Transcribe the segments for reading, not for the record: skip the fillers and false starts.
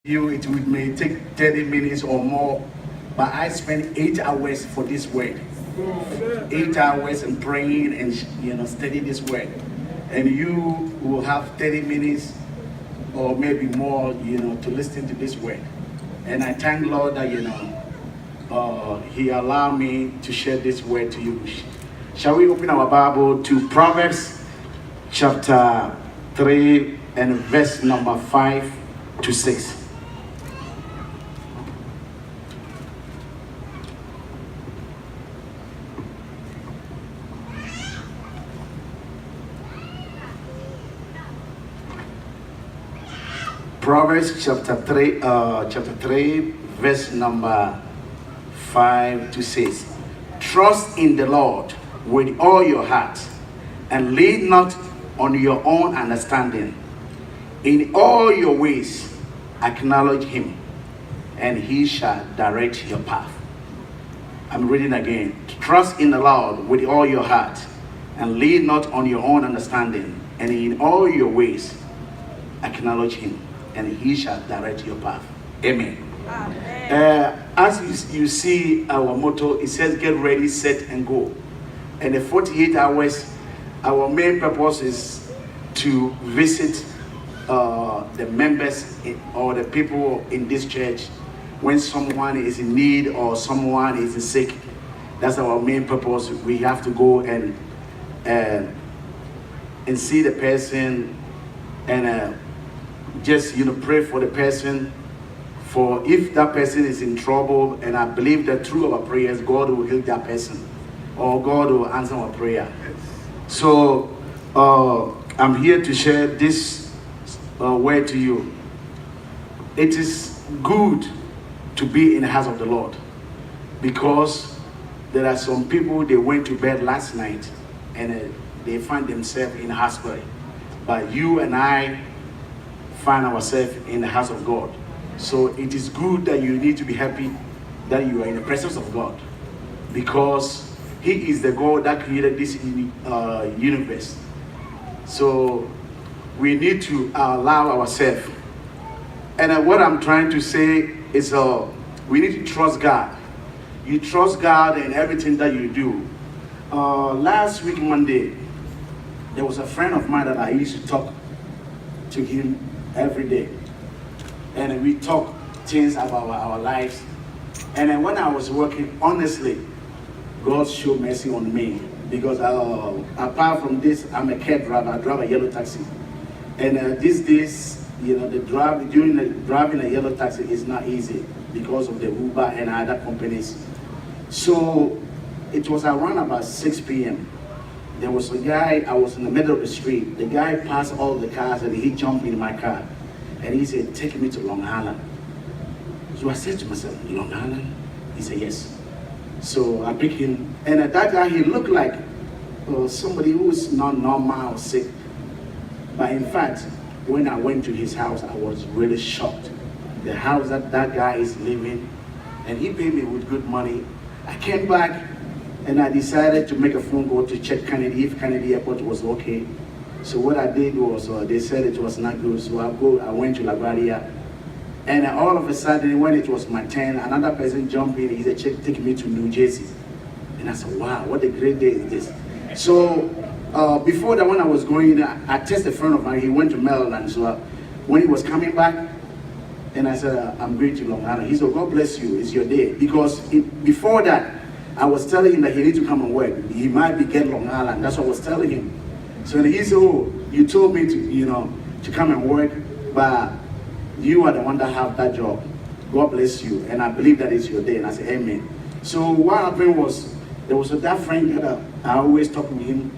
It may take 30 minutes or more, but I spend 8 hours for this word. 8 hours and praying and study this word. And you will have 30 minutes or maybe more, to listen to this word. And I thank Lord that He allowed me to share this word to you. Shall we open our Bible to Proverbs chapter 3 and verse number 5 to 6. Proverbs chapter 3, verse number 5 to 6. Trust in the Lord with all your heart, and lean not on your own understanding. In all your ways acknowledge Him, and He shall direct your path. I'm reading again. Trust in the Lord with all your heart, and lean not on your own understanding. And in all your ways acknowledge Him, and He shall direct your path. Amen. As you see our motto, it says get ready, set and go. And the 48 hours, our main purpose is to visit the members or the people in this church when someone is in need or someone is sick. That's our main purpose. We have to go and see the person and just pray for the person, for if that person is in trouble. And I believe that through our prayers God will heal that person, or God will answer our prayer. So I'm here to share this word to you. It is good to be in the house of the Lord, because there are some people, they went to bed last night and they find themselves in the hospital, but you and I find ourselves in the house of God. So it is good that you need to be happy that you are in the presence of God, because He is the God that created this universe. So we need to allow ourselves. And what I'm trying to say is we need to trust God. You trust God in everything that you do. Last week, Monday, there was a friend of mine that I used to talk to him every day. And we talk things about our lives. And then when I was working, honestly, God showed mercy on me, because apart from this, I'm a cab driver. I drive a yellow taxi. And these days, driving a yellow taxi is not easy because of the Uber and other companies. So it was around about 6 p.m. There was a guy, I was in the middle of the street. The guy passed all the cars and he jumped in my car. And he said, take me to Long Island. So I said to myself, Long Island? He said, yes. So I picked him. And that guy, he looked like somebody who was not normal or sick. But in fact, when I went to his house, I was really shocked. The house that guy is living, and he paid me with good money. I came back and I decided to make a phone call to check Kennedy, if Kennedy Airport was okay. So what I did was, they said it was not good. So I went to LaGuardia. And all of a sudden, when it was my turn, another person jumped in. He said, take me to New Jersey. And I said, wow, what a great day is this. So before that, when I was going, I texted a friend of mine. He went to Maryland. So when he was coming back, and I said, I'm going to Long Island. He said, God bless you, it's your day. Because before that, I was telling him that he needs to come and work. He might be getting Long Island. That's what I was telling him. So he said, oh, you told me to come and work, but you are the one that have that job. God bless you. And I believe that is your day. And I said, amen. So what happened was, there was that friend that I always talk with him.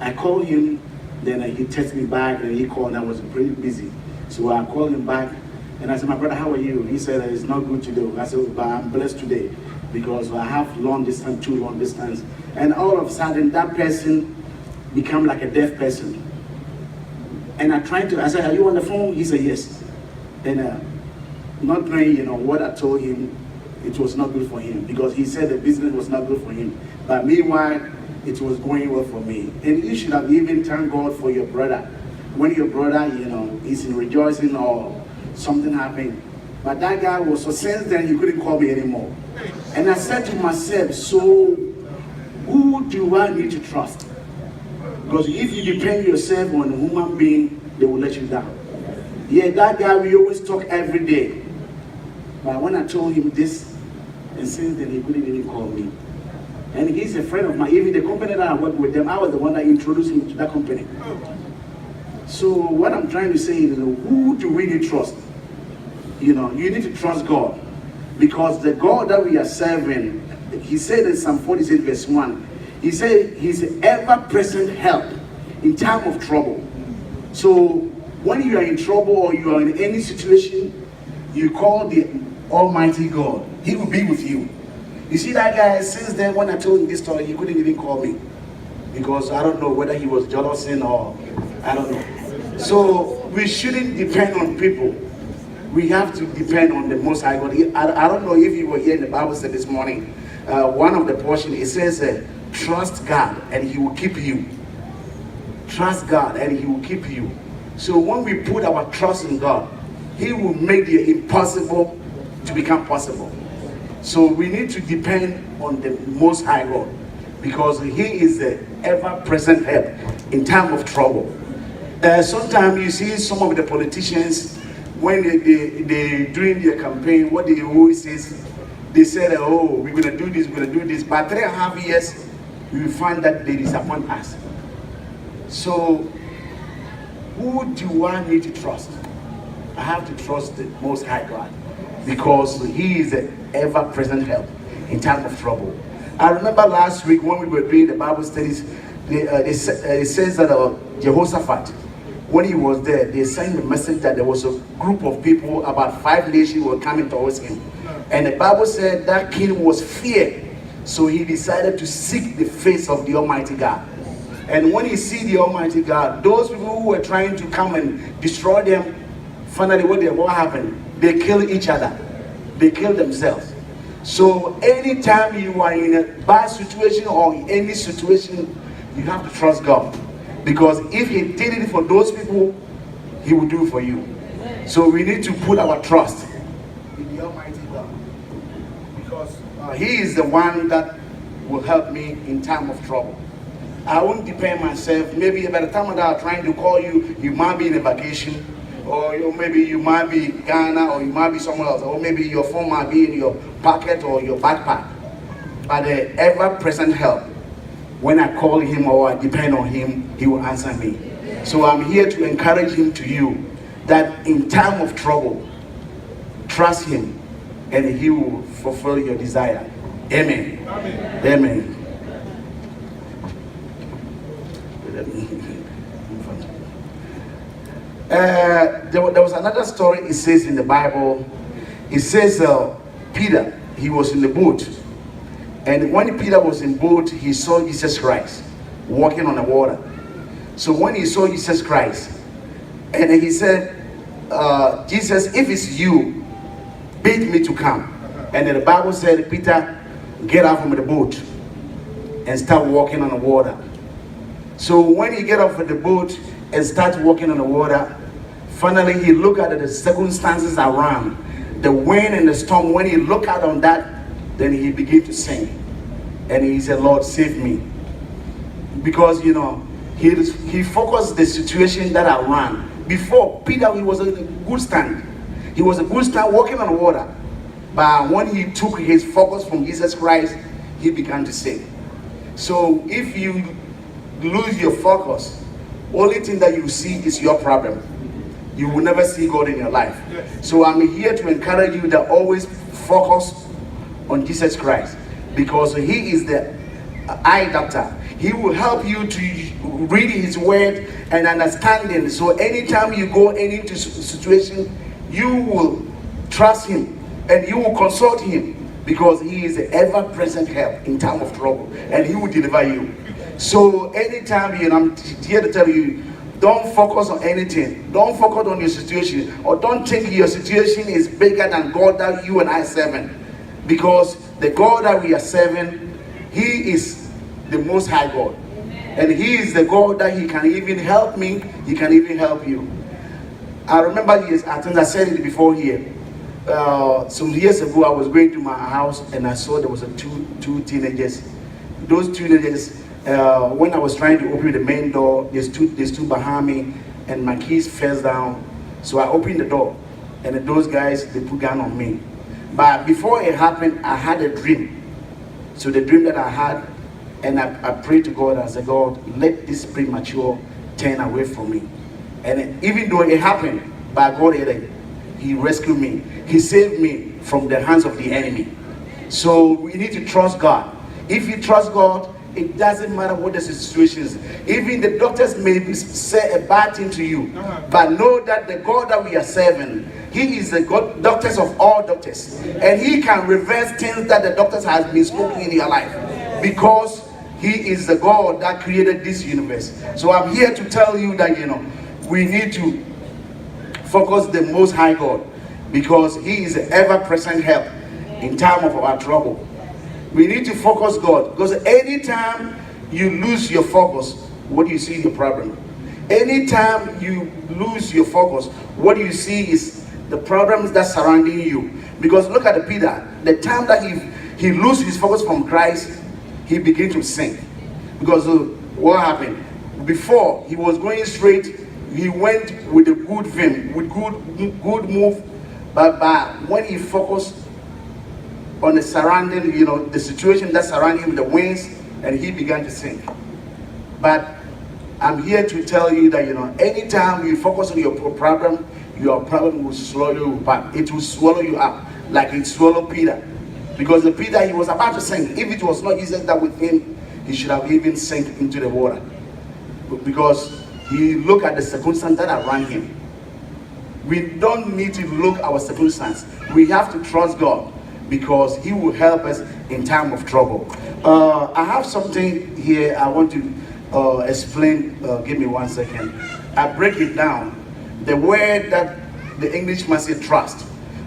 I called him, then he texted me back, and he called, and I was pretty busy. So I called him back, and I said, my brother, how are you? He said, it's not good today. I said, but I'm blessed today, because I have long distance, 2 long distance. And all of a sudden, that person become like a deaf person. And I said, are you on the phone? He said, yes. And not knowing, what I told him, it was not good for him, because he said the business was not good for him. But meanwhile, it was going well for me. And you should have even thanked God for your brother. When your brother, is in rejoicing or something happened, But that guy was, so since then he couldn't call me anymore. And I said to myself, so who do I need to trust? Because if you depend yourself on a human being, they will let you down. Yeah, that guy, we always talk every day. But when I told him this, and since then he couldn't even call me. And he's a friend of mine. Even the company that I work with them, I was the one that introduced him to that company. So what I'm trying to say is, who do we need to trust? You need to trust God. Because the God that we are serving, he said in Psalm 46 verse 1, he said he's ever-present help in time of trouble. So when you are in trouble or you are in any situation, you call the Almighty God. He will be with you. You see that guy, since then when I told him this story, he couldn't even call me. Because I don't know whether he was jealous or I don't know. So we shouldn't depend on people. We have to depend on the Most High God. I don't know if you were here in the Bible study this morning. One of the portions, it says, trust God and he will keep you. Trust God and he will keep you. So when we put our trust in God, he will make the impossible to become possible. So we need to depend on the Most High God because he is the ever-present help in time of trouble. Sometimes you see some of the politicians, when they doing their campaign, what they always say, they said, oh, we're going to do this, we're going to do this. But 3.5 years, we will find that they disappoint us. So, who do I need to trust? I have to trust the Most High God because he is the ever-present help in time of trouble. I remember last week when we were doing the Bible studies, it says that Jehoshaphat, when he was there, they sent a message that there was a group of people, about 5 nations were coming towards him. And the Bible said that king was feared. So he decided to seek the face of the Almighty God. And when he see the Almighty God, those people who were trying to come and destroy them, finally what happened? They killed each other. They killed themselves. So anytime you are in a bad situation or in any situation, you have to trust God. Because if he did it for those people, he will do it for you. So we need to put our trust in the Almighty God. Because he is the one that will help me in time of trouble. I won't depend myself. Maybe by the time that I'm trying to call you, you might be in a vacation. Or maybe you might be Ghana, or you might be somewhere else. Or maybe your phone might be in your pocket or your backpack. But the ever-present help, when I call him or I depend on him, he will answer me. So I'm here to encourage him to you that in time of trouble, trust him and he will fulfill your desire. Amen. Amen. Amen. There was another story, it says in the Bible. It says Peter, he was in the boat. And when Peter was in boat, he saw Jesus Christ walking on the water. So when he saw Jesus Christ, and he said, Jesus, if it's you, bid me to come. And then the Bible said, Peter, get out from the boat and start walking on the water. So when he get off of the boat and start walking on the water, finally he looked at the circumstances around, the wind and the storm. When he looked out on that, then he began to sing. And he said, Lord, save me. Because, he focused the situation that I ran. Before, Peter, he was a good stand. He was a good stand walking on water. But when he took his focus from Jesus Christ, he began to sing. So if you lose your focus, only thing that you see is your problem. You will never see God in your life. Yes. So I'm here to encourage you that always focus on Jesus Christ, because he is the eye doctor. He will help you to read his word and understand it. So anytime you go into situation, you will trust him and you will consult him, because he is the ever-present help in time of trouble, and he will deliver you. So anytime, I'm here to tell you, don't focus on anything. Don't focus on your situation, or don't think your situation is bigger than God that you and I serving. Because the God that we are serving, he is the Most High God. And he is the God that he can even help me, he can even help you. I remember, yes, I think I said it before here. some years ago, I was going to my house and I saw there was two teenagers. Those teenagers, when I was trying to open the main door, they stood behind me, and my keys fell down. So I opened the door, and those guys, they put gun on me. But before it happened, I had a dream. So the dream that I had, and I prayed to God. I said, God, let this premature turn away from me. And even though it happened, by God, He rescued me. He saved me from the hands of the enemy. So we need to trust God. If you trust God, it doesn't matter what the situation is. Even the doctors may say a bad thing to you, but know that the God that we are serving, He is the God, doctors of all doctors, and He can reverse things that the doctors has been spoken in your life, because He is the God that created this universe. So I'm here to tell you that we need to focus the Most High God, because He is the ever-present help in time of our trouble. We need to focus God, because anytime you lose your focus, what do you see in the problem? Anytime you lose your focus, what you see is the problems that surrounding you. Because look at Peter, the time that he loses his focus from Christ, he began to sink. Because what happened? Before, he was going straight, he went with a good vim, with good move, but when he focused on the surrounding, the situation that surrounding him, the winds, and he began to sink. But I'm here to tell you that, anytime you focus on your problem will swallow you up. It will swallow you up like it swallowed Peter. Because the Peter, he was about to sink. If it was not Jesus that with him, he should have even sank into the water. Because he looked at the circumstance that around him. We don't need to look at our circumstance. We have to trust God, because He will help us in time of trouble. I have something here I want to explain. Give me 1 second. I break it down. The word that the English must say trust.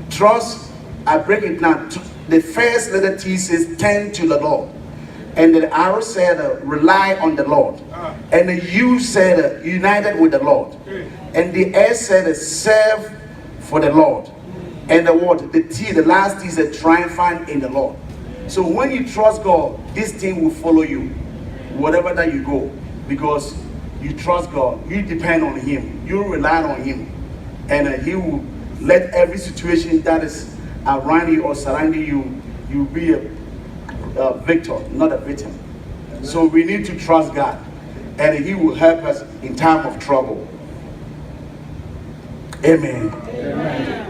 Trust, I break it down. The first letter T says turn to the Lord. And the arrow said rely on the Lord. And the U said united with the Lord. And the S said serve for the Lord. And the word, the T, the last T is a triumphant in the Lord. So when you trust God, this thing will follow you wherever that you go, because you trust God, you depend on Him, you rely on Him, and He will let every situation that is around you or surrounding you, you'll be a victor, not a victim. So we need to trust God, and He will help us in time of trouble. Amen. Amen.